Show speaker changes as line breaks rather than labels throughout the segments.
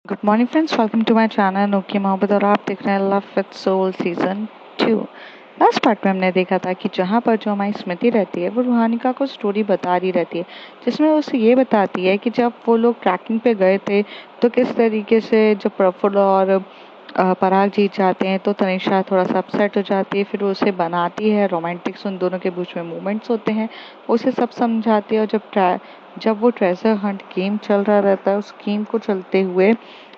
Good morning friends, welcome to my channel नोकी मोहब्बत और आप देख रहे हैं love with soul season 2। Last part में हमने देखा था कि जहाँ पर जो हमारी स्मृति रहती है वो रूहानिका को स्टोरी बता रही रहती है, जिसमें उसे ये बताती है कि जब वो लोग ट्रैकिंग पे गए थे तो किस तरीके से जब प्रफुल्ल और पराग जीत जाते हैं तो तनिषा थोड़ा सा अपसेट हो जाती है। फिर वो उसे बनाती है, रोमांटिक्स उन दोनों के बीच में मोमेंट्स होते हैं, उसे सब समझाती है। और जब वो ट्रेजर हंट गेम चल रहा रहता है, उस गेम को चलते हुए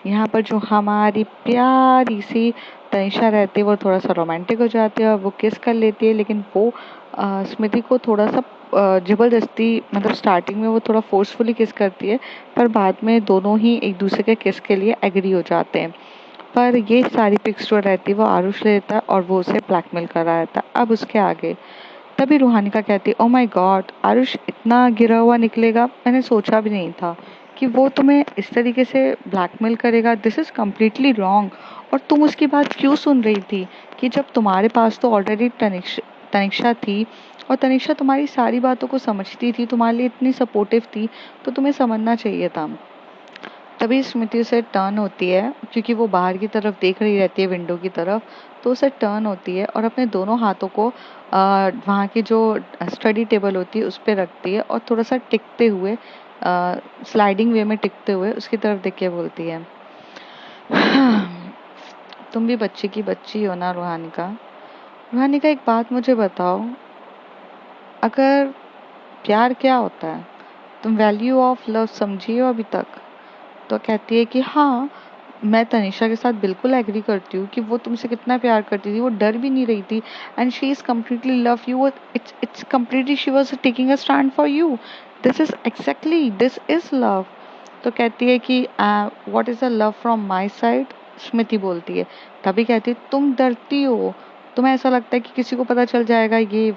यहाँ पर जो हमारी प्यारी सी तनिषा रहती है वो थोड़ा सा रोमांटिक हो जाती है और वो किस कर लेती है। लेकिन वो स्मृति को थोड़ा सा जबरदस्ती, मतलब स्टार्टिंग में वो थोड़ा फोर्सफुली किस करती है, पर बाद में दोनों ही एक दूसरे के किस के लिए एग्री हो जाते हैं। पर ये सारी पिक्स जो रहती है वो आरुष लेता है और वो उसे ब्लैकमेल कर रहा रहता है। अब उसके आगे तभी रूहानिका कहती है, ओ माय गॉड आरुष इतना गिरा हुआ निकलेगा, मैंने सोचा भी नहीं था कि वो तुम्हें इस तरीके से ब्लैकमेल करेगा। This is completely wrong. और तुम उसकी बात क्यों सुन रही थी कि जब तुम्हारे पास तो ऑलरेडी तनिक्षा थी और तनिक्षा तुम्हारी सारी बातों को समझती थी, तुम्हारे लिए इतनी सपोर्टिव थी, तो तुम्हें समझना चाहिए था। तभी स्मृति उसे टर्न होती है, क्योंकि वो बाहर की तरफ देख रही रहती है विंडो की तरफ, तो उसे टर्न होती है और अपने दोनों हाथों को वहाँ की जो स्टडी टेबल होती है उस पर रखती है और थोड़ा सा टिकते हुए, स्लाइडिंग वे में टिकते हुए उसकी तरफ देख के बोलती है, तुम भी बच्ची की बच्ची हो ना रूहानिका। रूहानिका एक बात मुझे बताओ, अगर प्यार क्या होता है, तुम वैल्यू ऑफ लव समझी हो अभी तक? तो कहती है कि हाँ, मैं तनिषा के साथ बिल्कुल एग्री करती हूँ कि वो तुमसे कितना प्यार करती थी, वो डर भी नहीं रही थी। And she is completely love you, it's completely she was taking a stand for you. This is love. तो कहती है कि what is a love from my side, Smriti बोलती है। तभी कहती है, तुम डरती हो, तुम्हें ऐसा लगता है कि किसी को पता चल जाएगा, ये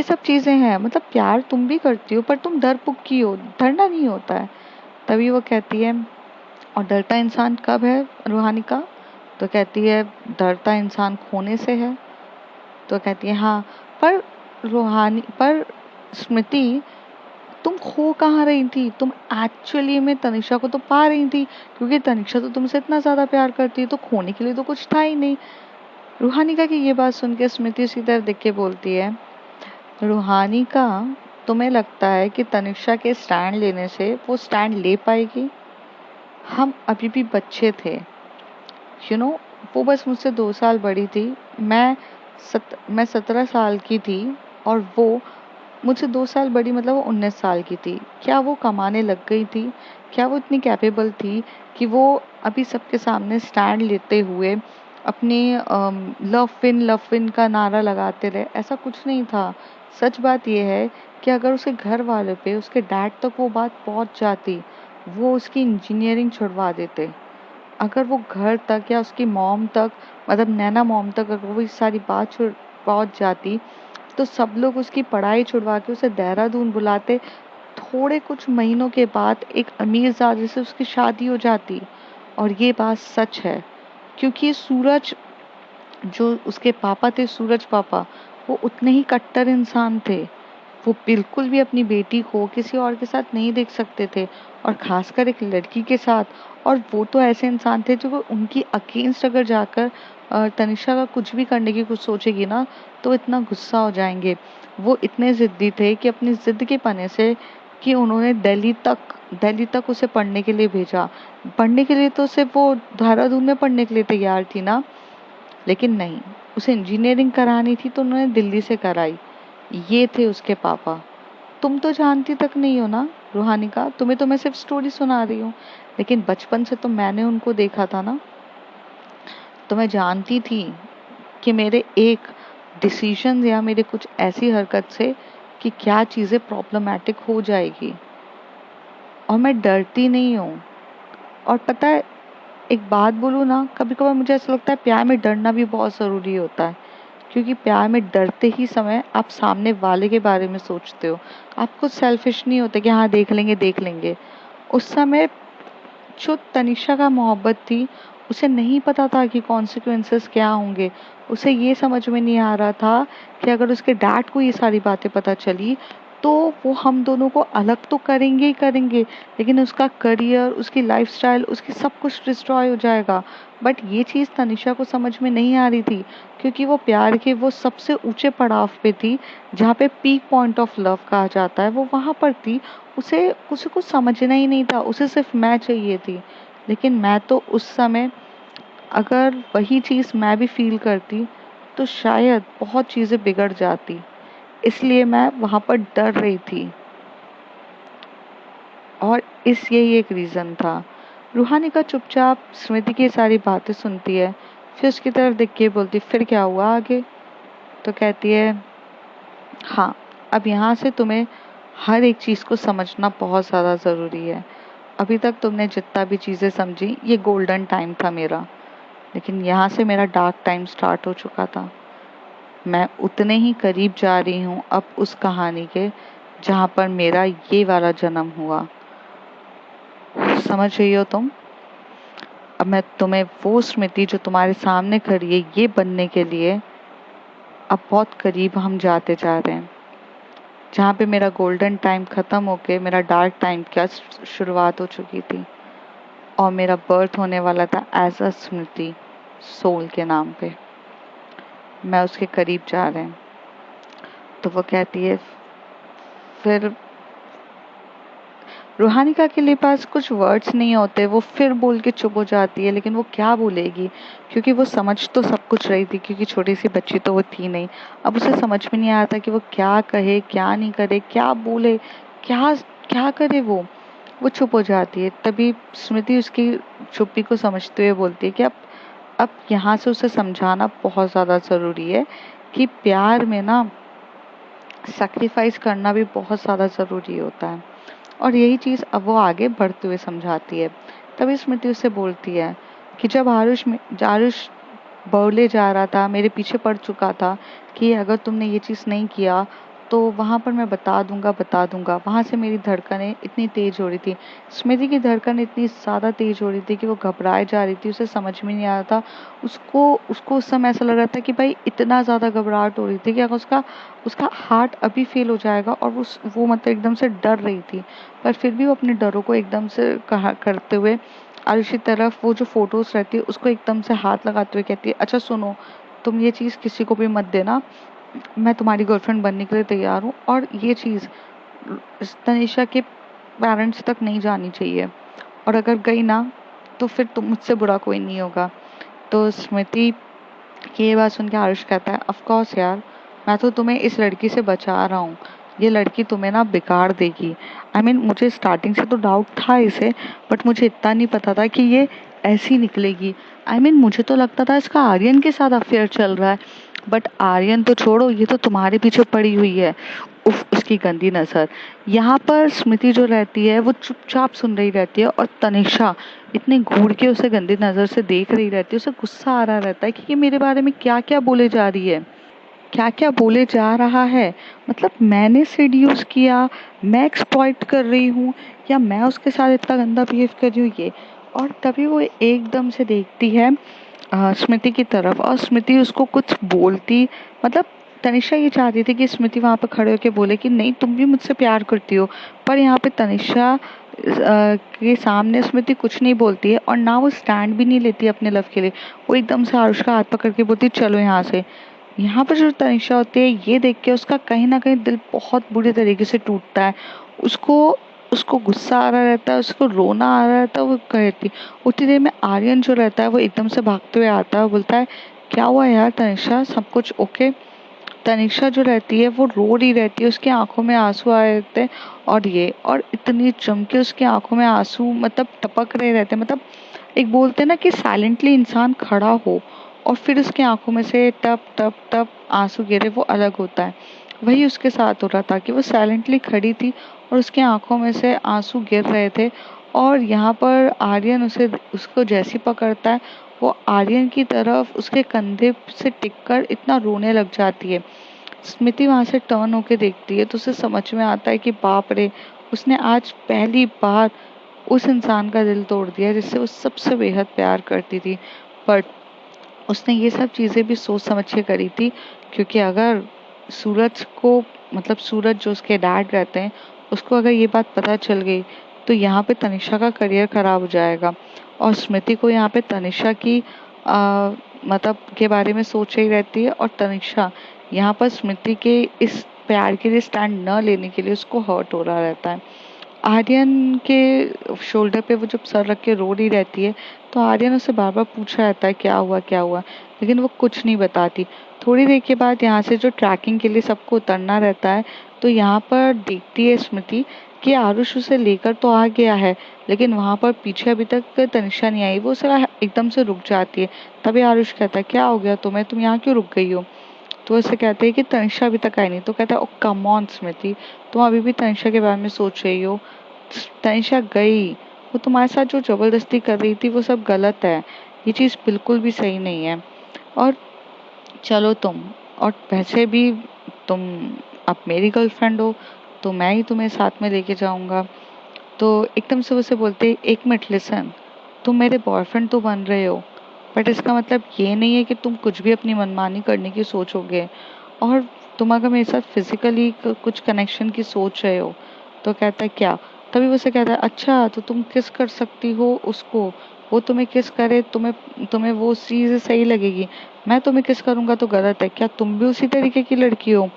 सब चीजें हैं। मतलब प्यार तुम भी करती हो पर तुम डरपोक हो, डरना नहीं होता है। तभी वो कहती है, और डरता इंसान कब है रूहानिका? तो कहती है, डरता इंसान खोने से है। तो कहती है हाँ, पर पर स्मृति, तुम खो कहाँ रही थी? तुम एक्चुअली में तनिषा को तो पा रही थी, क्योंकि तनिषा तो तुमसे इतना ज्यादा प्यार करती है, तो खोने के लिए तो कुछ था ही नहीं। रूहानिका की ये बात सुन के स्मृति उसकी तरफ देख के बोलती है, रूहानिका, तुम्हें लगता है कि तनिषा के स्टैंड लेने से वो स्टैंड ले पाएगी? हम अभी भी बच्चे थे, यू नो। वो बस मुझसे 2 साल बड़ी थी। मैं 17 साल की थी और वो मुझसे 2 साल बड़ी, मतलब वो 19 साल की थी। क्या वो कमाने लग गई थी? क्या वो इतनी कैपेबल थी कि वो अभी सबके सामने स्टैंड लेते हुए अपनी लव विन का नारा लगाते रहे? ऐसा कुछ नहीं था। सच बात यह है कि अगर उसके घर वाले पे, उसके डैड तक वो बात पहुंच जाती, वो उसकी इंजीनियरिंग छुड़वा देते। अगर वो घर तक या उसकी मॉम तक, मतलब नैना मॉम तक अगर वो इस सारी बात पहुंच जाती, तो सब लोग उसकी पढ़ाई छुड़वा के उसे देहरादून बुलाते। थोड़े कुछ महीनों के बाद एक अमीरजादे से उसकी शादी हो जाती। और ये बात सच है, क्योंकि सूरज, जो उसके पापा थे, सूरज पापा, वो उतने ही कट्टर इंसान थे। वो बिल्कुल भी अपनी बेटी को किसी और के साथ नहीं देख सकते थे, और खासकर एक लड़की के साथ। और वो तो ऐसे इंसान थे जो वो उनकी अगेंस्ट अगर जाकर तनिषा का कुछ भी करने की कुछ सोचेगी ना, तो इतना गुस्सा हो जाएंगे। वो इतने जिद्दी थे कि अपनी जिद के पने से, कि उन्होंने दिल्ली तक उसे पढ़ने के लिए भेजा। पढ़ने के लिए तो सिर्फ वो देहरादून में पढ़ने के लिए तैयार थी ना, लेकिन नहीं, उसे इंजीनियरिंग करानी थी तो उन्होंने दिल्ली से कराई। ये थे उसके पापा। तुम तो जानती तक नहीं हो ना रूहानिका, तुम्हें तो मैं सिर्फ स्टोरी सुना रही हूँ, लेकिन बचपन से तो मैंने उनको देखा था ना। तो मैं जानती थी कि मेरे एक डिसीजन या मेरे कुछ ऐसी हरकत से कि क्या चीजें प्रॉब्लमेटिक हो जाएगी। और मैं डरती नहीं हूँ। और पता है, एक बात बोलूँ ना, कभी कभार मुझे ऐसा लगता है प्यार में डरना भी बहुत जरूरी होता है। क्योंकि प्यार में डरते ही समय आप सामने वाले के बारे में सोचते हो, आप खुद सेल्फिश नहीं होते कि हाँ देख लेंगे। उस समय जो तनिषा का मोहब्बत थी, उसे नहीं पता था कि कॉन्सिक्वेंसेस क्या होंगे। उसे ये समझ में नहीं आ रहा था कि अगर उसके डैड को ये सारी बातें पता चली तो वो हम दोनों को अलग तो करेंगे ही करेंगे, लेकिन उसका करियर, उसकी लाइफस्टाइल, उसकी सब कुछ डिस्ट्रॉय हो जाएगा। बट ये चीज़ तनिषा को समझ में नहीं आ रही थी, क्योंकि वो प्यार के वो सबसे ऊंचे पड़ाव पे थी, जहाँ पे पीक पॉइंट ऑफ लव कहा जाता है, वो वहाँ पर थी। उसे उसे कुछ समझना ही नहीं था, उसे सिर्फ मैं चाहिए थी। लेकिन मैं तो उस समय, अगर वही चीज़ मैं भी फील करती, तो शायद बहुत चीज़ें बिगड़ जाती। इसलिए मैं वहाँ पर डर रही थी, और यही एक रीज़न था। रूहानिका चुपचाप स्मृति की सारी बातें सुनती है, फिर उसकी तरफ देख के बोलती, फिर क्या हुआ आगे? तो कहती है, हाँ, अब यहाँ से तुम्हें हर एक चीज़ को समझना बहुत ज़्यादा ज़रूरी है। अभी तक तुमने जितना भी चीज़ें समझी, ये गोल्डन टाइम था मेरा, लेकिन यहाँ से मेरा डार्क टाइम स्टार्ट हो चुका था। मैं उतने ही करीब जा रही हूँ अब उस कहानी के, जहाँ पर मेरा ये वाला जन्म हुआ। समझ रही हो तुम? अब मैं तुम्हें वो स्मृति जो तुम्हारे सामने खड़ी है, ये बनने के लिए अब बहुत करीब हम जाते जा रहे हैं। जहाँ पे मेरा गोल्डन टाइम खत्म होके मेरा डार्क टाइम की शुरुआत हो चुकी थी, और मेरा बर्थ होने वाला था एज अ स्मृति, सोल के नाम पे। मैं उसके करीब जा रहे हैं। तो वो कहती है, फिर रूहानिका के लिए पास कुछ वर्ड्स नहीं होते, वो फिर बोल के चुप हो जाती है, लेकिन वो क्या बोलेगी, क्योंकि वो समझ तो सब कुछ रही थी, क्योंकि छोटी सी बच्ची तो वो थी नहीं। अब उसे समझ में नहीं आता कि वो क्या कहे, क्या नहीं करे, क्या बोले, क्या क्या करे। वो चुप हो जाती है। तभी स्मृति उसकी चुप्पी को समझते हुए बोलती है कि अब यहाँ से उसे समझाना बहुत ज़्यादा ज़रूरी है कि प्यार में ना सैक्रिफाइस करना भी बहुत ज़्यादा ज़रूरी होता है। और यही चीज़ अब वो आगे बढ़ते हुए समझाती है। तभी स्मृति उससे बोलती है कि जब आरुष बोले जा रहा था, मेरे पीछे पड़ चुका था कि अगर तुमने ये चीज़ नहीं किया तो वहाँ पर मैं बता दूंगा। वहाँ से मेरी धड़कनें इतनी तेज हो रही थी, स्मृति की धड़कन इतनी ज़्यादा तेज हो रही थी कि वो घबराए जा रही थी। उसे समझ में नहीं आ रहा था, उसको उसको उस समय ऐसा लग रहा था कि भाई इतना ज़्यादा घबराहट हो रही थी कि अगर उसका उसका हार्ट अभी फेल हो जाएगा। और वो मतलब एकदम से डर रही थी, पर फिर भी वो अपने डरों को एकदम से कहा करते हुए आरुषि की तरफ, वो जो फोटोज रहती है उसको एकदम से हाथ लगाते हुए कहती है, अच्छा सुनो, तुम ये चीज़ किसी को भी मत देना, मैं तुम्हारी गर्लफ्रेंड बनने के लिए तैयार हूँ, और ये चीज़ तनिषा के पेरेंट्स तक नहीं जानी चाहिए, और अगर गई ना तो फिर तुम मुझसे बुरा कोई नहीं होगा। तो स्मृति की ये बात सुन के आरुष कहता है, ऑफ कोर्स यार, मैं तो तुम्हें इस लड़की से बचा रहा हूँ, ये लड़की तुम्हें ना बिगाड़ देगी। मुझे स्टार्टिंग से तो डाउट था इसे, बट मुझे इतना नहीं पता था कि ये ऐसी निकलेगी। मुझे तो लगता था इसका आर्यन के साथ अफेयर चल रहा है, बट आर्यन तो छोड़ो, ये तो तुम्हारे पीछे पड़ी हुई है। उफ, उसकी गंदी नजर। यहाँ पर स्मृति जो रहती है वो चुपचाप सुन रही रहती है, और तनिषा इतनी घूर के उसे गंदी नजर से देख रही रहती है। उसे गुस्सा आ रहा रहता है कि ये मेरे बारे में क्या क्या बोले जा रही है, क्या क्या बोले जा रहा है। मतलब मैंने सीड्यूस किया, मैं एक्सप्लॉइट कर रही हूँ, या मैं उसके साथ इतना गंदा बिहेव कर रही हूँ ये। और तभी वो एकदम से देखती है स्मृति की तरफ, और स्मृति उसको कुछ बोलती, मतलब तनिषा ये चाहती थी कि स्मृति वहां पर खड़े होकर बोले कि नहीं, तुम भी मुझसे प्यार करती हो। पर यहाँ पे तनिषा के सामने स्मृति कुछ नहीं बोलती है, और ना वो स्टैंड भी नहीं लेती अपने लव के लिए। वो एकदम से आरुष का हाथ पकड़ के बोलती है, चलो यहाँ से। यहाँ पर जो तनिषा होती है, ये देख के उसका कहीं ना कहीं दिल बहुत बुरी तरीके से टूटता है। उसको उसको गुस्सा आ रहा रहता है, उसको रोना आ रहा रहता है। वो कहती, उतनी देर में आर्यन जो रहता है वो एकदम से भागते हुए आता है, बोलता है, क्या हुआ यार तनिषा, सब कुछ ओके? तनिषा जो रहती है वो रो रही रहती है, उसकी आंखों में आंसू आ रहे थे, और इतनी चमके उसकी आंखों में आंसू मतलब टपक रहे रहते हैं। मतलब एक बोलते हैं ना कि साइलेंटली इंसान खड़ा हो और फिर उसकी आंखों में से टप टप टप आंसू गिरे, वो अलग होता है। वही उसके साथ हो रहा था कि वो साइलेंटली खड़ी थी और उसकी आंखों में से आंसू गिर रहे थे। और यहाँ पर आर्यन उसको जैसी पकड़ता है, वो आर्यन की तरफ उसके कंधे से टिककर इतना रोने लग जाती है। स्मृति वहां से टर्न होके देखती है तो उसे समझ में आता है कि बाप रे, उसने आज पहली बार उस इंसान का दिल तोड़ दिया जिससे वो सबसे बेहद प्यार करती थी। बट उसने ये सब चीजें भी सोच समझ के करी थी, क्योंकि अगर सूरज को मतलब सूरज जो उसके डैड रहते हैं, उसको अगर ये बात पता चल गई तो यहाँ पे तनिषा का करियर खराब हो जाएगा। और स्मृति को यहाँ पे तनिषा की मतलब के बारे में सोच ही रहती है, और तनिषा यहाँ पर स्मृति के इस प्यार के लिए स्टैंड न लेने के लिए उसको हर्ट हो रहा रहता है। आर्यन के शोल्डर पे वो जब सर रख के रो रही रहती है, तो आर्यन उससे बार बार पूछा रहता है क्या हुआ क्या हुआ, लेकिन वो कुछ नहीं बताती। थोड़ी देर के बाद यहाँ से जो ट्रैकिंग के लिए सबको उतरना रहता है, तो यहाँ पर देखती है स्मृति कि आरुष उसे लेकर तो आ गया है, लेकिन वहाँ पर पीछे अभी तक तनिषा नहीं आई। वो उसे एकदम से रुक जाती है। तभी आरुष कहता है क्या हो गया तुम्हें, तुम यहाँ क्यों रुक गई हो? तो उसे कहते हैं कि तनिषा अभी तक आई नहीं। तो कहता है ओ कम ऑन स्मृति, तुम अभी भी तनिषा के बारे में सोच रही हो। तनिषा गई, वो तुम्हारे साथ जो जबरदस्ती कर रही थी वो सब गलत है, ये चीज़ बिल्कुल भी सही नहीं है। और चलो तुम, और वैसे भी तुम अब मेरी गर्लफ्रेंड हो, तो मैं ही तुम्हें साथ में लेके जाऊंगा। तो एकदम से उसे बोलते एक मिनट लिसन, तुम मेरे बॉयफ्रेंड तो बन रहे हो, बट इसका मतलब ये नहीं है कि तुम कुछ भी अपनी मनमानी करने की सोचोगे। और तुम अगर मेरे साथ फिजिकली कुछ कनेक्शन की सोच रहे हो, तो कहता है क्या? तभी वो उसे कहता है अच्छा तो तुम किस कर सकती हो उसको, वो तुम्हें किस करे, तुम्हें तुम्हें वो चीज़ सही लगेगी, मैं तुम्हें किस करूंगा तो गलत है क्या? तुम भी उसी तरीके की लड़की हो?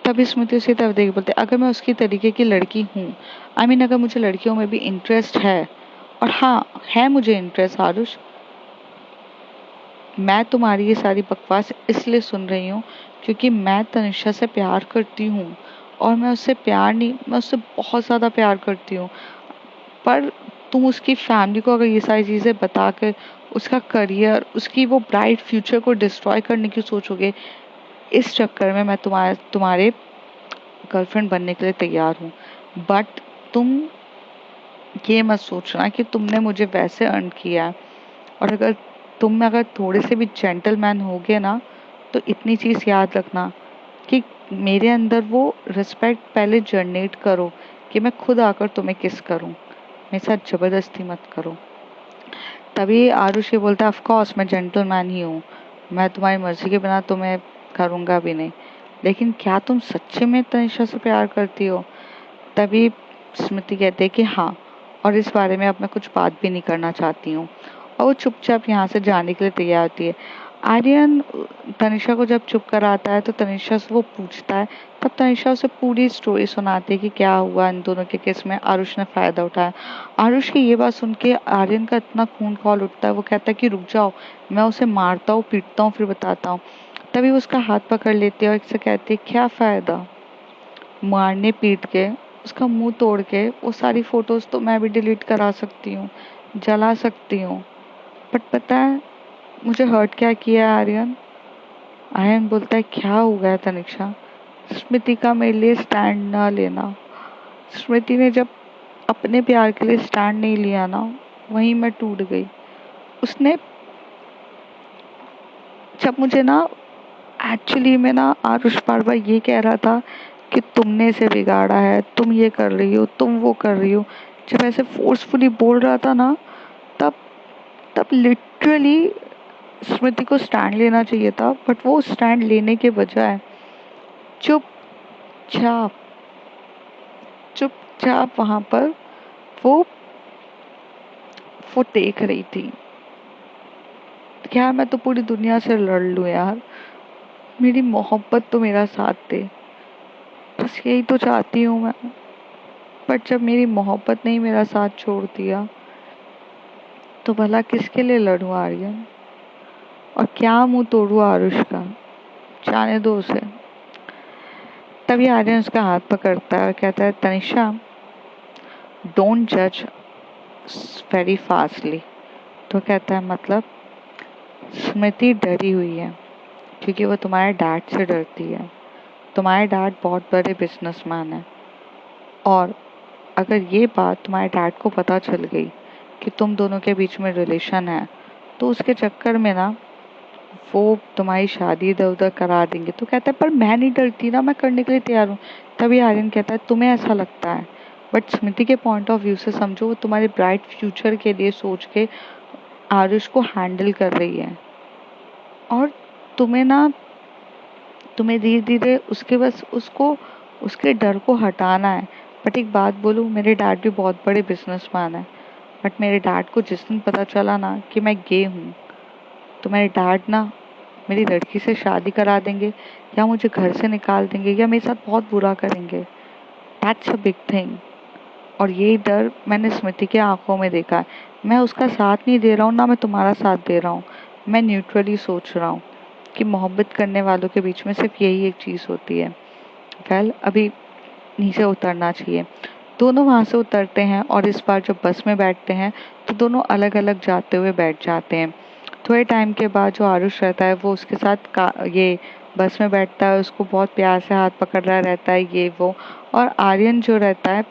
तभी स्मृति उसी तरफ देख बोलते अगर मैं उसकी तरीके की लड़की हूँ, आई मीन अगर मुझे लड़कियों में भी इंटरेस्ट है, और हाँ है मुझे इंटरेस्ट आरुष, मैं तुम्हारी ये सारी बकवास इसलिए सुन रही हूँ क्योंकि मैं तनिषा से प्यार करती हूँ, और मैं उससे प्यार नहीं, मैं उससे बहुत ज़्यादा प्यार करती हूँ। पर तुम उसकी फैमिली को अगर ये सारी चीज़ें बताकर उसका करियर, उसकी वो ब्राइट फ्यूचर को डिस्ट्रॉय करने की सोचोगे, इस चक्कर में मैं तुम्हारे तुम्हारे गर्लफ्रेंड बनने के लिए तैयार हूँ। बट तुम ये मत सोचना कि तुमने मुझे वैसे अर्न किया है, और अगर तुम अगर थोड़े से भी जेंटलमैन होगे ना, तो इतनी चीज़ याद रखना कि मेरे अंदर वो रिस्पेक्ट पहले जनरेट करो कि मैं खुद आकर तुम्हें किस करूं, मेरे साथ जबरदस्ती मत करो। तभी आरुषि बोलता है ऑफ कोर्स मैं जेंटलमैन ही हूँ, मैं तुम्हारी मर्जी के बिना तुम्हें करूँगा भी नहीं, लेकिन क्या तुम सच्चे में तनिषा से प्यार करती हो? तभी स्मृति कहते हैं कि हाँ, और इस बारे में अब मैं कुछ बात भी नहीं करना चाहती हूँ, और वो चुपचाप यहाँ से जाने के लिए तैयार होती है। आर्यन तनिषा को जब चुप कराता है तो तनिषा से वो पूछता है, तब तनिषा उसे पूरी स्टोरी सुनाती है कि क्या हुआ इन दोनों के केस में, आरुष ने फायदा उठाया। आरुष की ये बात सुन के आर्यन का इतना खून खौल उठता है, वो कहता है कि रुक जाओ, मैं उसे मारता हूँ पीटता हूँ फिर बताता हूँ। तभी वो उसका हाथ पकड़ लेती है और इससे कहती है क्या फायदा मारने पीट के, उसका मुंह तोड़ के वो सारी फोटोज तो मैं भी डिलीट करा सकती हूँ, जला सकती हूँ, बट पता है मुझे हर्ट क्या किया है आर्यन? आर्यन बोलता है क्या हो गया तनिषा? स्मृति का मेरे लिए स्टैंड ना लेना। स्मृति ने जब अपने प्यार के लिए स्टैंड नहीं लिया ना, वहीं मैं टूट गई। उसने जब मुझे ना एक्चुअली में ना आरुष बार बार ये कह रहा था कि तुमने इसे बिगाड़ा है, तुम ये कर रही हो, तुम वो कर रही हो, जब ऐसे फोर्सफुली बोल रहा था ना, तब तब लिटरली स्मृति को स्टैंड लेना चाहिए था, बट वो स्टैंड लेने के बजाय चुपचाप चुपचाप वहां पर वो वो देख रही थी। क्या मैं तो पूरी दुनिया से लड़ लूं यार, मेरी मोहब्बत तो मेरा साथ दे, बस यही तो चाहती हूँ मैं। बट जब मेरी मोहब्बत ने ही मेरा साथ छोड़ दिया, तो भला किसके लिए लड़ूं आर्यन, और क्या मुंह तोड़ूं आरुष का? जाने दो उसे। तभी आर्यन उसका हाथ पकड़ता है और कहता है तनिषा, डोंट जज वेरी फास्टली। तो कहता है मतलब? स्मृति डरी हुई है क्योंकि वो तुम्हारे डैड से डरती है। तुम्हारे डैड बहुत बड़े बिजनेसमैन है, और अगर ये बात तुम्हारे डैड को पता चल गई कि तुम दोनों के बीच में रिलेशन है, तो उसके चक्कर में ना वो तुम्हारी शादी इधर उधर करा देंगे। तो कहता है पर मैं नहीं डरती ना, मैं करने के लिए तैयार हूँ। तभी आर्यन कहता है तुम्हें ऐसा लगता है, बट स्मृति के पॉइंट ऑफ व्यू से समझो, वो तुम्हारे ब्राइट फ्यूचर के लिए सोच के आरुष को हैंडल कर रही है, और तुम्हें ना तुम्हें धीरे धीरे उसके बस उसको उसके डर को हटाना है। बट एक बात बोलूँ, मेरे डैड भी बहुत बड़े बिजनेसमैन है। बट मेरे डैड को जिस दिन पता चला ना कि मैं गे हूँ, तो मेरे डैड ना मेरी लड़की से शादी करा देंगे, या मुझे घर से निकाल देंगे, या मेरे साथ बहुत बुरा करेंगे। That's a big thing. और यही डर मैंने स्मृति के आंखों में देखा है। मैं उसका साथ नहीं दे रहा हूँ, ना मैं तुम्हारा साथ दे रहा हूँ। मैं न्यूट्रली सोच रहा हूँ कि मोहब्बत करने वालों के बीच में सिर्फ यही एक चीज़ होती है। अभी नीचे उतरना चाहिए। दोनों वहाँ से उतरते हैं और इस बार जब बस में बैठते हैं तो दोनों अलग अलग जाते हुए बैठ जाते हैं। थोड़े टाइम के बाद जो आरुष रहता है वो उसके साथ ये बस में बैठता है, उसको बहुत प्यार से हाथ पकड़ रहा रहता है, ये वो। और आर्यन जो रहता है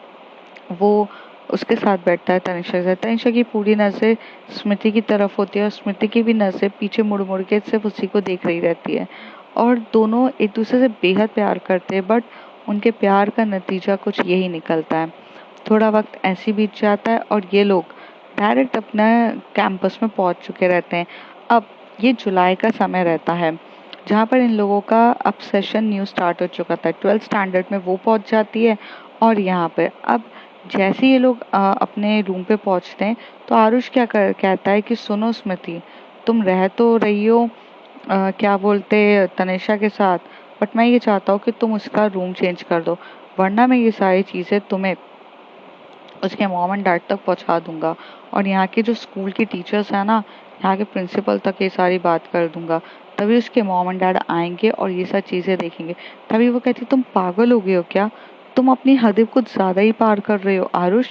वो उसके साथ बैठता है तनिषा के साथ। तनिषा की पूरी नज़र स्मृति की तरफ होती है और स्मृति की भी नज़र पीछे मुड़ मुड़ के सिर्फ उसी को देख रही रहती है। और दोनों एक दूसरे से बेहद प्यार करते हैं, बट उनके प्यार का नतीजा कुछ यही निकलता है। थोड़ा वक्त ऐसे बीत जाता है और ये लोग डायरेक्ट अपना कैंपस में पहुंच चुके रहते हैं। अब ये जुलाई का समय रहता है जहाँ पर इन लोगों का अब सेशन न्यू स्टार्ट हो चुका था। 12th स्टैंडर्ड में वो पहुंच जाती है और यहाँ पे अब जैसे ये लोग अपने रूम पे पहुंचते हैं तो आरुष कहता है कि सुनो स्मृति, तुम रह तो रही हो क्या बोलते तनिषा के साथ, बट मैं ये चाहता हूँ कि तुम उसका रूम चेंज कर दो, वरना मैं ये सारी चीज़ें तुम्हें उसके मॉम एंड डैड तक पहुंचा दूंगा और यहाँ के जो स्कूल के टीचर्स हैं ना, यहाँ के प्रिंसिपल तक ये सारी बात कर दूंगा। तभी उसके मॉम एंड डैड आएंगे और ये सब चीज़ें देखेंगे। तभी वो कहती तुम पागल हो गए हो क्या, तुम अपनी हद कुछ ज़्यादा ही पार कर रहे हो आरुष,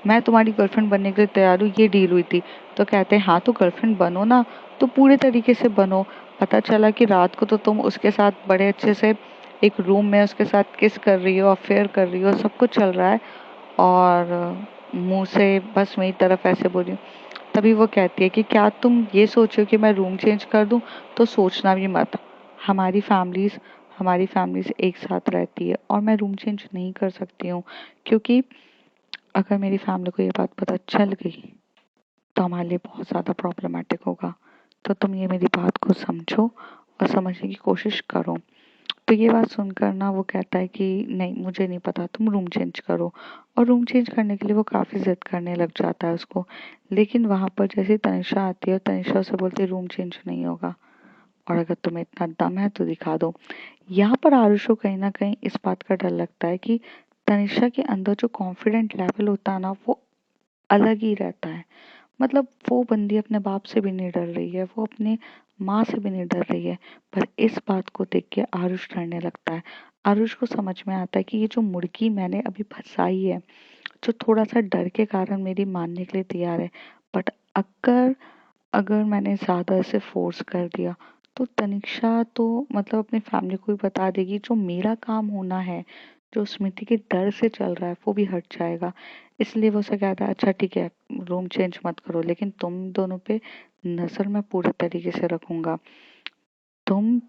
मैं तुम्हारी गर्लफ्रेंड बनने के लिए तैयार हूँ, ये डील हुई थी। तो कहते हैं हाँ तो गर्लफ्रेंड बनो ना, तो पूरे तरीके से बनो। पता चला कि रात को तो तुम उसके साथ बड़े अच्छे से एक रूम में उसके साथ किस कर रही हो, अफेयर कर रही हो, सब कुछ चल रहा है और मुंह से बस मेरी तरफ ऐसे बोली। तभी वो कहती है कि क्या तुम ये सोचो कि मैं रूम चेंज कर दूं, तो सोचना भी मत। हमारी फैमिलीज हमारी फैमिलीज एक साथ रहती है और मैं रूम चेंज नहीं कर सकती हूँ, क्योंकि अगर मेरी फैमिली को ये बात पता चल गई तो हमारे लिए बहुत ज़्यादा प्रॉब्लमेटिक होगा। तो तुम ये मेरी बात को समझो और समझने की कोशिश करो। तो ये बात सुनकर ना वो कहता है कि नहीं मुझे नहीं पता, तुम रूम चेंज करो। और रूम चेंज करने के लिए वो काफ़ी ज़िद करने लग जाता है उसको। लेकिन वहाँ पर जैसे तनिषा आती है और तनिषा उसे बोलती है रूम चेंज नहीं होगा, और अगर तुम्हें इतना दम है तो दिखा दो। यहाँ पर आरुष को कहीं ना कहीं इस बात का डर लगता है कि तनिषा के अंदर जो कॉन्फिडेंट लेवल होता है ना वो अलग ही रहता है। मतलब वो बंदी अपने बाप से भी नहीं डर रही है, वो अपने माँ से भी नहीं डर रही है। पर इस बात को देख के आरुष डरने लगता है। आरुष को समझ में आता है कि ये जो मुर्गी मैंने अभी फंसाई है, जो थोड़ा सा डर के कारण मेरी मानने के लिए तैयार है, बट अगर अगर मैंने ज़्यादा इसे फोर्स कर दिया तो तनिषा तो मतलब अपनी फैमिली को भी बता देगी। जो मेरा काम होना है, जो स्मृति के डर से चल रहा है, वो भी हट जाएगा। इसलिए वो उसे कहता है अच्छा ठीक है रूम चेंज मत करो, लेकिन तुम दोनों पे नज़र मैं पूरे तरीके से रखूंगा। तुम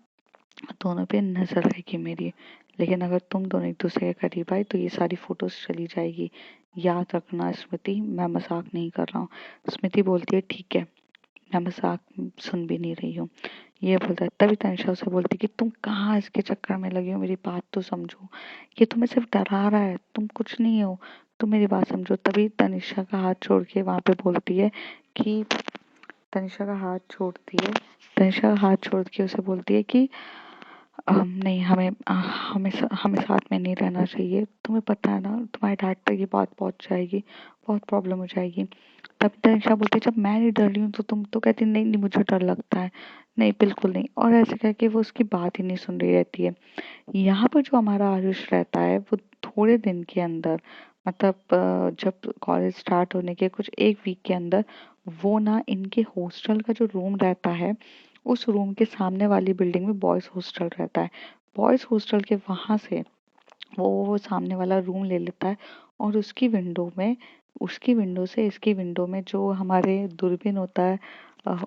दोनों पे नज़र रहेगी मेरी, लेकिन अगर तुम दोनों एक दूसरे के करीब आए तो ये सारी फोटोज चली जाएगी। याद रखना स्मृति, मैं मजाक नहीं कर रहा हूँ। स्मृति बोलती है ठीक है, मैं मजाक सुन भी नहीं रही हूँ। ये बोलता है। तभी तनिषा उसे बोलती कि तुम कहाँ इसके चक्कर में लगी हो, मेरी बात तो समझो, ये तुम्हें सिर्फ डरा रहा है, तुम कुछ नहीं हो, तुम मेरी बात समझो। तभी तनिषा का हाथ छोड़ के वहां पे बोलती है कि तनिषा का हाथ छोड़ती है तनिषा का हाथ छोड़ के उसे बोलती है कि नहीं हमें हमें साथ में नहीं रहना चाहिए, तुम्हें पता है ना तुम्हारे डैड तक ये बात पहुंच जाएगी, बहुत प्रॉब्लम हो जाएगी। तब तनिषा बोलती है जब मैं नहीं डर रही हूँ तो तुम तो कहती नहीं नहीं मुझे डर लगता है, नहीं बिल्कुल नहीं, और ऐसे कह के वो उसकी बात ही नहीं सुन रही रहती है। यहाँ पर जो हमारा आयुष रहता है वो थोड़े दिन के अंदर, मतलब जब कॉलेज स्टार्ट होने के कुछ एक वीक के अंदर वो ना इनके हॉस्टल का जो रूम रहता है उस रूम के सामने वाली बिल्डिंग में बॉयज हॉस्टल रहता है। बॉयज हॉस्टल के वहां से वो सामने वाला रूम ले लेता है और उसकी विंडो से इसकी विंडो में जो हमारे दूरबीन होता है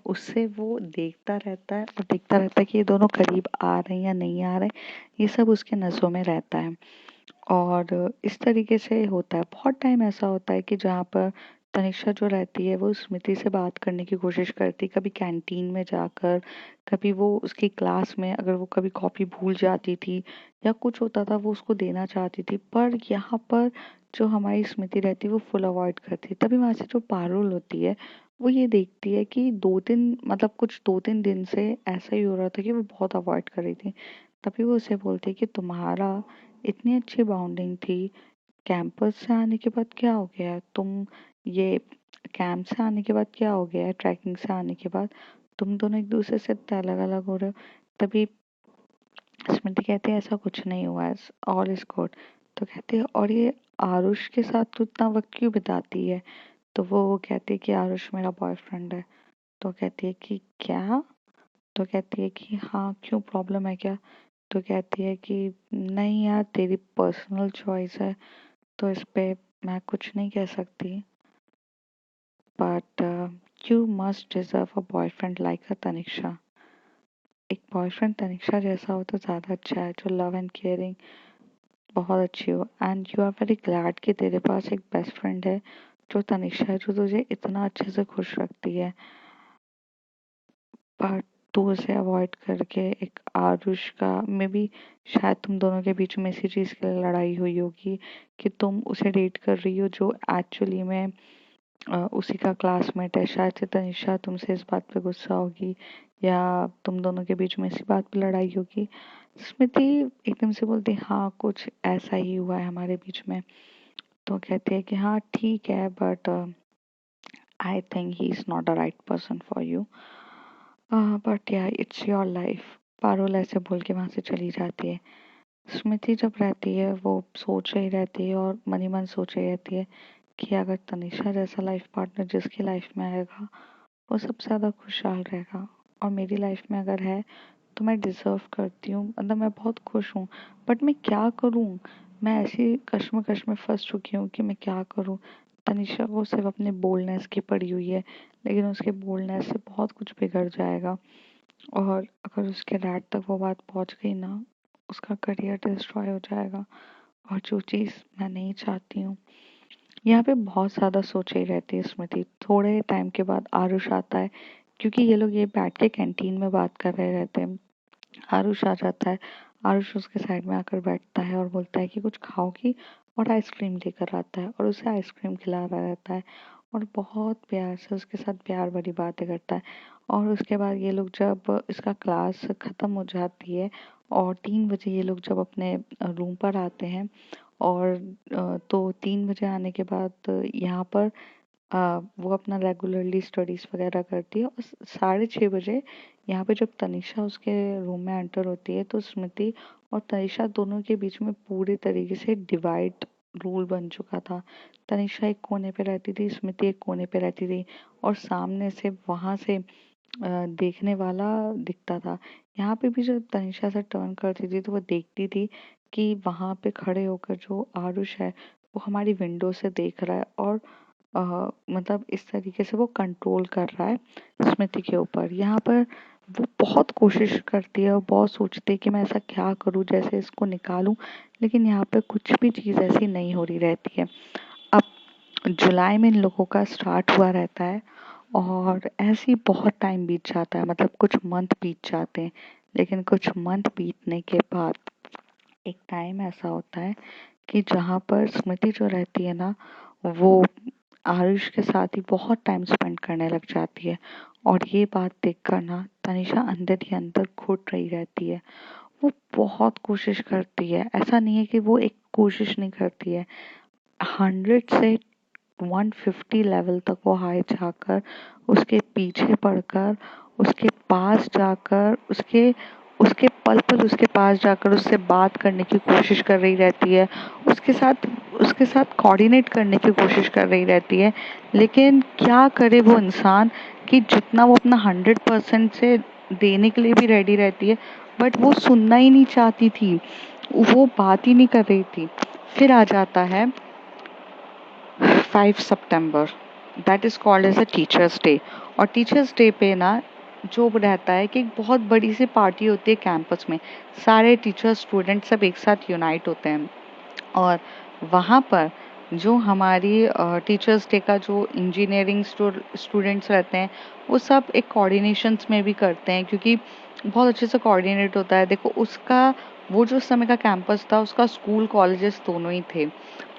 उससे वो देखता रहता है कि ये दोनों करीब आ रहे हैं या नहीं आ रहे, ये सब उसके नज़रों में रहता है। और इस तरीके से होता है। बहुत टाइम ऐसा होता है कि जहाँ पर तनिषा जो रहती है वो स्मृति से बात करने की कोशिश करती, कभी कैंटीन में जाकर, कभी वो उसकी क्लास में अगर वो कभी कॉपी भूल जाती थी या कुछ होता था वो उसको देना चाहती थी, पर यहाँ पर जो हमारी स्मृति रहती है वो फुल अवॉइड करती है। तभी वहाँ से जो पारुल होती है वो ये देखती है कि 2 दिन मतलब कुछ 2-3 दिन से ऐसा ही हो रहा था कि वो बहुत अवॉइड कर रही थी। तभी वो उसे बोलती है कि तुम्हारा इतनी अच्छी बॉन्डिंग थी, कैंपस से आने के बाद क्या हो गया है? तुम ये कैंप से आने के बाद क्या हो गया है? ट्रैकिंग से आने के बाद तुम दोनों एक दूसरे से इतने अलग अलग हो रहे हो। तभी स्मृति कहती है ऐसा कुछ नहीं हुआ है, ऑल इज गुड। तो कहती है और ये आरुष के साथ तू इतना वक्त क्यों बिताती है? तो वो कहती है कि आरुष मेरा बॉयफ्रेंड है। तो कहती है कि क्या? तो कहती है कि हाँ, क्यों, प्रॉब्लम है क्या? तो कहती है कि नहीं यार, तेरी पर्सनल चॉइस है, तो इस पे मैं कुछ नहीं कह सकती, but you must deserve a boyfriend like अ तनिषा। एक बॉयफ्रेंड तनिषा जैसा हो तो ज़्यादा अच्छा है, जो लव एंड केयरिंग बहुत अच्छी हो, and you are very glad कि तेरे पास एक बेस्ट फ्रेंड है जो तनिषा है, जो तुझे इतना अच्छे से खुश रखती है। बट तू उसे अवॉइड करके एक आरुष का मे बी शायद तुम दोनों के बीच में इसी चीज़ के लिए लड़ाई हुई होगी कि तुम उसे डेट कर रही हो जो एक्चुअली में उसी का क्लासमेट है। शायद से तनिषा तुमसे इस बात पे गुस्सा होगी या तुम दोनों के बीच में इसी बात पे लड़ाई होगी। स्मृति एकदम से बोलती हाँ, कुछ ऐसा ही हुआ है हमारे बीच में। तो कहती है कि हाँ ठीक है, but I think he is not a right person for you, but या इट्स योर लाइफ। पारुल ऐसे बोल के वहाँ से चली जाती है। स्मृति जब रहती है वो सोच रही रहती है और मन ही मन सोच रही रहती है कि अगर तनिषा जैसा लाइफ पार्टनर जिसकी लाइफ में आएगा वो सबसे ज़्यादा खुशहाल रहेगा, और मेरी लाइफ में अगर है तो मैं डिज़र्व करती हूँ, मतलब मैं बहुत खुश हूँ। बट मैं क्या करूँ? मैं ऐसी कश्मकश में फंस चुकी हूँ कि मैं क्या करूँ? तनिषा को सिर्फ अपने बोल्डनेस की पड़ी हुई है, लेकिन उसके बोल्डनेस से बहुत कुछ बिगड़ जाएगा, और अगर उसके डैड तक वो बात पहुँच गई ना, उसका करियर डिस्ट्रॉय हो जाएगा, और जो चीज़ मैं नहीं चाहती हूँ। यहाँ पे बहुत ज़्यादा सोच ही रहती है स्मृति। थोड़े टाइम के बाद आरुष आता है, क्योंकि ये लोग ये बैठ के कैंटीन में बात कर रहे रहते हैं। आरुष आ जाता है। आरुष उसके साइड में आकर बैठता है और बोलता है कि कुछ खाओगी, और आइसक्रीम लेकर आता है और उसे आइसक्रीम खिला रहा रहता है और बहुत प्यार से उसके साथ प्यार भरी बातें करता है। और उसके बाद ये लोग जब इसका क्लास ख़त्म हो जाती है और 3 बजे ये लोग जब अपने रूम पर आते हैं, और तो 3 बजे आने के बाद यहाँ पर वो अपना रेगुलरली स्टडीज़ वगैरह करती है, और 6:30 बजे यहाँ पे जब तनिषा उसके रूम में एंटर होती है तो स्मृति और तनिषा दोनों के बीच में पूरे तरीके से डिवाइड रूल बन चुका था। तनिषा एक कोने पे रहती थी, स्मृति एक कोने पे रहती थी, और सामने से वहाँ से देखने वाला दिखता था। यहाँ पे भी जब तनिषा से टर्न करती थी तो वो देखती थी कि वहाँ पे खड़े होकर जो आरुष है वो हमारी विंडो से देख रहा है, और मतलब इस तरीके से वो कंट्रोल कर रहा है स्मृति के ऊपर। यहाँ पर वो बहुत कोशिश करती है और बहुत सोचती है कि मैं ऐसा क्या करूँ जैसे इसको निकालूं, लेकिन यहाँ पे कुछ भी चीज़ ऐसी नहीं हो रही रहती है। अब जुलाई में इन लोगों का स्टार्ट हुआ रहता है, और ऐसे ही बहुत टाइम बीत जाता है, मतलब कुछ मंथ बीत जाते हैं। लेकिन कुछ मंथ बीतने के बाद एक टाइम ऐसा होता है कि जहाँ पर स्मृति जो रहती है ना, वो आरुष के साथ ही बहुत टाइम स्पेंड करने लग जाती है, और ये बात देखकर ना तनिषा अंदर ही अंदर घुट रही रहती है। वो बहुत कोशिश करती है, ऐसा नहीं है कि वो एक कोशिश नहीं करती है, 100 से 150 लेवल तक वो हाई जाकर उसके पीछे पड़कर उसके पास जाकर उसके उसके पल पल उसके पास जाकर उससे बात करने की कोशिश कर रही रहती है, उसके साथ कोऑर्डिनेट करने की कोशिश कर रही रहती है। लेकिन क्या करे वो इंसान कि जितना वो अपना 100% से देने के लिए भी रेडी रहती है, बट वो सुनना ही नहीं चाहती थी, वो बात ही नहीं कर रही थी। फिर आ जाता है 5 सितंबर, that is called as a teachers day. और टीचर्स डे पे ना जो रहता है कि एक बहुत बड़ी सी पार्टी होती है कैंपस में, सारे टीचर्स स्टूडेंट सब एक साथ यूनाइट होते हैं, और वहाँ पर जो हमारी टीचर्स डे का जो इंजीनियरिंग स्टूडेंट्स रहते हैं वो सब एक कोऑर्डिनेशंस में भी करते हैं, क्योंकि बहुत अच्छे से कोऑर्डिनेट होता है। देखो उसका वो जो उस समय का कैंपस था, उसका स्कूल कॉलेजेस दोनों ही थे,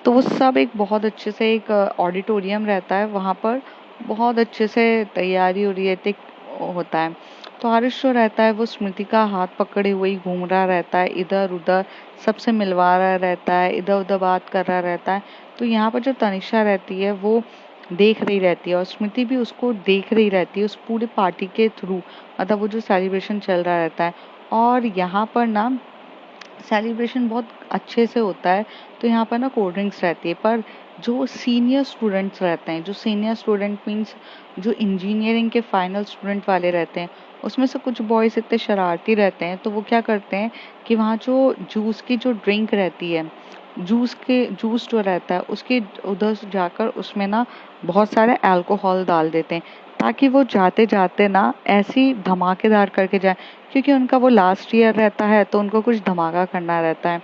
तो वो सब एक बहुत अच्छे से एक ऑडिटोरियम रहता है, वहाँ पर बहुत अच्छे से तैयारी हो रही है, होता है। तो आरुष जो रहता है वो स्मृति का हाथ पकड़े हुए ही घूम रहा रहता है, इधर उधर सबसे मिलवा रहा रहता है, इधर उधर बात कर रहा रहता है। तो यहाँ पर जो तनिषा रहती है वो देख रही रहती है और स्मृति भी उसको देख रही रहती है उस पूरे पार्टी के थ्रू, मतलब वो जो सेलिब्रेशन चल रहा रहता है। और यहाँ पर ना सेलिब्रेशन बहुत अच्छे से होता है, तो यहाँ पर ना कोल्ड ड्रिंक्स रहती है, पर जो सीनियर स्टूडेंट्स रहते हैं, जो सीनियर स्टूडेंट मीन्स जो इंजीनियरिंग के फाइनल स्टूडेंट वाले रहते हैं, उसमें से कुछ बॉयज़ इतने शरारती रहते हैं, तो वो क्या करते हैं कि वहाँ जो जूस की जो ड्रिंक रहती है, जूस जो रहता है उसके उधर से जाकर उसमें ना बहुत सारे अल्कोहल डाल देते हैं, ताकि वो जाते जाते ना ऐसी धमाकेदार करके जाए, क्योंकि उनका वो लास्ट ईयर रहता है तो उनको कुछ धमाका करना रहता है।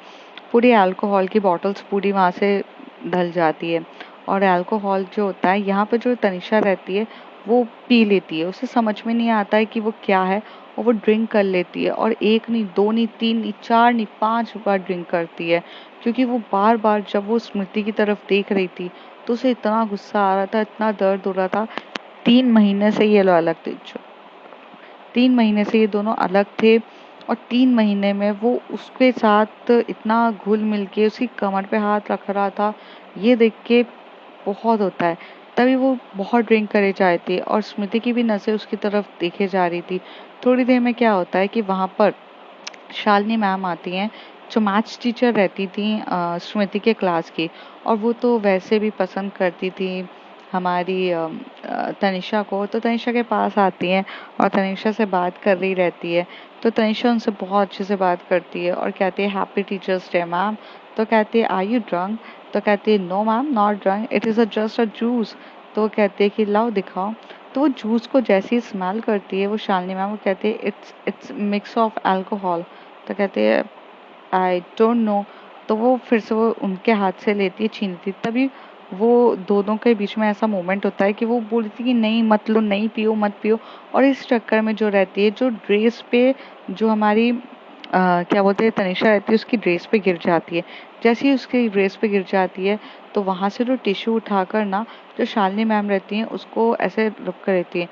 पूरी अल्कोहल की बॉटल्स पूरी वहाँ से ढल जाती है, और अल्कोहल जो होता है यहाँ पे जो तनिषा रहती है वो पी लेती है, उसे समझ में नहीं आता है कि वो क्या है, और वो ड्रिंक कर लेती है, और एक नहीं, दो नहीं, तीन नहीं, चार नहीं, 5 बार ड्रिंक करती है, क्योंकि वो बार बार जब वो स्मृति की तरफ देख रही थी तो उसे इतना गुस्सा आ रहा था, इतना दर्द हो रहा था। 3 महीने से ये लोग अलग थे, 3 महीने से ये दोनों अलग थे, और 3 महीने में वो उसके साथ इतना घुल मिल के उसकी कमर पे हाथ रख रहा था, ये देख के बहुत होता है। तभी वो बहुत ड्रिंक करे जा रही थी और स्मृति की भी नसें उसकी तरफ देखे जा रही थी। थोड़ी देर में क्या होता है कि वहाँ पर शालिनी मैम आती हैं, जो मैथ्स टीचर रहती थी स्मृति के क्लास की, और वो तो वैसे भी पसंद करती थी हमारी तनिषा को। तो तनिषा के पास आती हैं और तनिषा से बात कर रही रहती है, तो तनिषा उनसे बहुत अच्छे से बात करती है और कहती है हैप्पी टीचर्स डे मैम। तो कहती है आर यू ड्रंक? तो कहती है no ma'am, not drunk, it is just a juice. तो वो कहती है कि लाओ दिखाओ। तो वो जूस को जैसे ही स्मेल करती है वो शालिनी मैम, वो कहती है इट्स मिक्स ऑफ अल्कोहल। तो कहती है आई डोंट नो। तो वो फिर से वो उनके हाथ से लेती है, छीनती, तभी वो दोनों के बीच में ऐसा मोमेंट होता है कि वो बोलती है कि नहीं मत लो, नहीं पियो, मत पियो। और इस चक्कर में जो रहती है, जो ड्रेस पे जो हमारी क्या बोलते हैं तनिषा रहती है, उसकी ड्रेस पे गिर जाती है। जैसे ही उसकी ड्रेस पे गिर जाती है तो वहाँ से जो टिश्यू उठाकर ना जो शालिनी मैम रहती हैं उसको ऐसे रुक कर रहती है।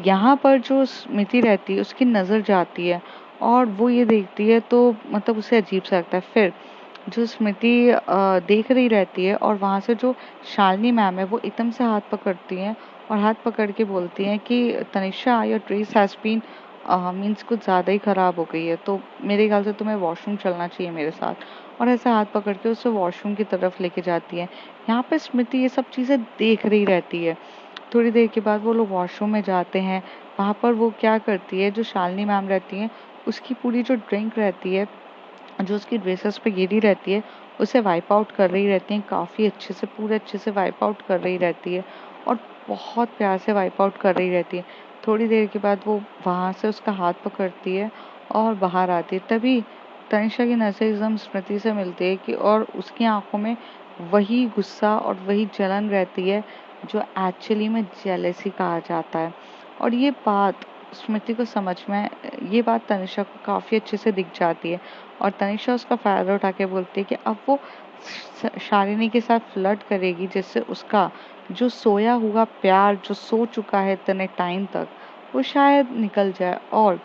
यहाँ पर जो स्मृति रहती है उसकी नज़र जाती है और वो ये देखती है, तो मतलब उसे अजीब सा लगता है। फिर जो स्मृति देख रही रहती है और वहाँ से जो शालिनी मैम है वो एकदम से हाथ पकड़ती हैं और हाथ पकड़ के बोलती हैं कि Tanisha your dress has been means कुछ ज़्यादा ही ख़राब हो गई है, तो मेरे ख्याल से तुम्हें वॉशरूम चलना चाहिए मेरे साथ। और ऐसे हाथ पकड़ के उसे वॉशरूम की तरफ लेके जाती है। यहाँ पे स्मृति ये सब चीज़ें देख रही रहती है। थोड़ी देर के बाद वो लोग वॉशरूम में जाते हैं। वहाँ पर वो क्या करती है, जो शालिनी मैम रहती हैं उसकी पूरी जो ड्रिंक रहती है, जो उसकी ड्रेसेस पे गिरी रहती है, उसे वाइप आउट कर रही रहती हैं, काफ़ी अच्छे से, पूरे अच्छे से वाइप आउट कर रही रहती है और बहुत प्यार से वाइप आउट कर रही रहती है। थोड़ी देर के बाद वो वहाँ से उसका हाथ पकड़ती है और बाहर आती है। तभी तनिषा की नज़र एकदम स्मृति से मिलती है कि और उसकी आंखों में वही गुस्सा और वही जलन रहती है जो एक्चुअली में जेलेसी कहा जाता है। और ये बात स्मृति को समझ में, ये बात तनिषा को काफ़ी अच्छे से दिख जाती है और तनिषा उसका फ़ायदा उठा के बोलती है कि अब वो शालिनी के साथ फ्लर्ट करेगी, जिससे उसका जो सोया हुआ प्यार जो सो चुका है इतने टाइम तक, वो शायद निकल जाए। और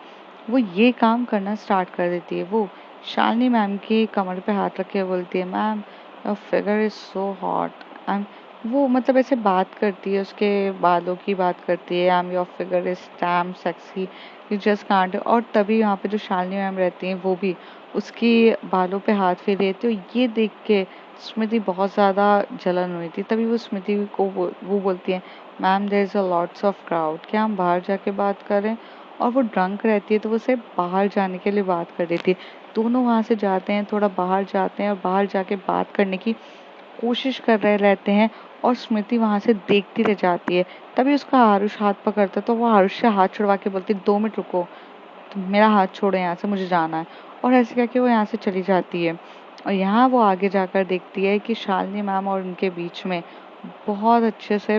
वो ये काम करना स्टार्ट कर देती है। वो शालिनी मैम की कमर पे हाथ रख के बोलती है ma'am your figure is so hot. I am, वो मतलब ऐसे बात करती है, उसके बालों की बात करती है, I am your figure is damn sexy, you just can't. और तभी यहाँ पे जो शालिनी मैम रहती हैं वो भी उसकी बालों पे हाथ फेर रही थी, और ये देख के स्मृति बहुत ज़्यादा जलन हुई थी। तभी वो स्मृति को वो बोलती है ma'am there is a lots of crowd, क्या हम बाहर जाके बात करें? और वो ड्रंक रहती है तो वो उसे बाहर जाने के लिए बात कर देती है। दोनों वहाँ से जाते हैं, थोड़ा बाहर जाते हैं और बाहर जाके बात करने की कोशिश कर रहे रहते हैं, और स्मृति वहाँ से देखती रह जाती है। तभी उसका आरुष हाथ पकड़ता है, तो वो आरुष से हाथ छुड़वा के बोलती है 2 मिनट रुको, तो मेरा हाथ छोड़ो, यहाँ से मुझे जाना है। और ऐसे करके वो यहाँ से चली जाती है। और यहाँ वो आगे जाकर देखती है कि शालिनी मैम और उनके बीच में बहुत अच्छे से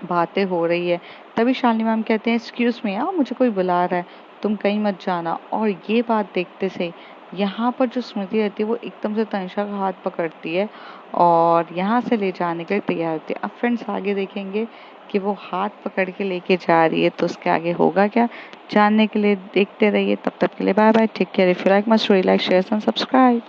बातें हो रही है। तभी शालिनी मैम कहते हैं, एक्सक्यूज मी, मुझे कोई बुला रहा है, तुम कहीं मत जाना। और ये बात देखते से यहाँ पर जो स्मृति रहती है वो एकदम से तनिषा का हाथ पकड़ती है और यहाँ से ले जाने के लिए तैयार होती है। अब फ्रेंड्स आगे देखेंगे कि वो हाथ पकड़ के लेके जा रही है तो उसके आगे होगा क्या, जानने के लिए देखते रहिए। तब तक के लिए bye bye, take care. If you like my story, like share and subscribe.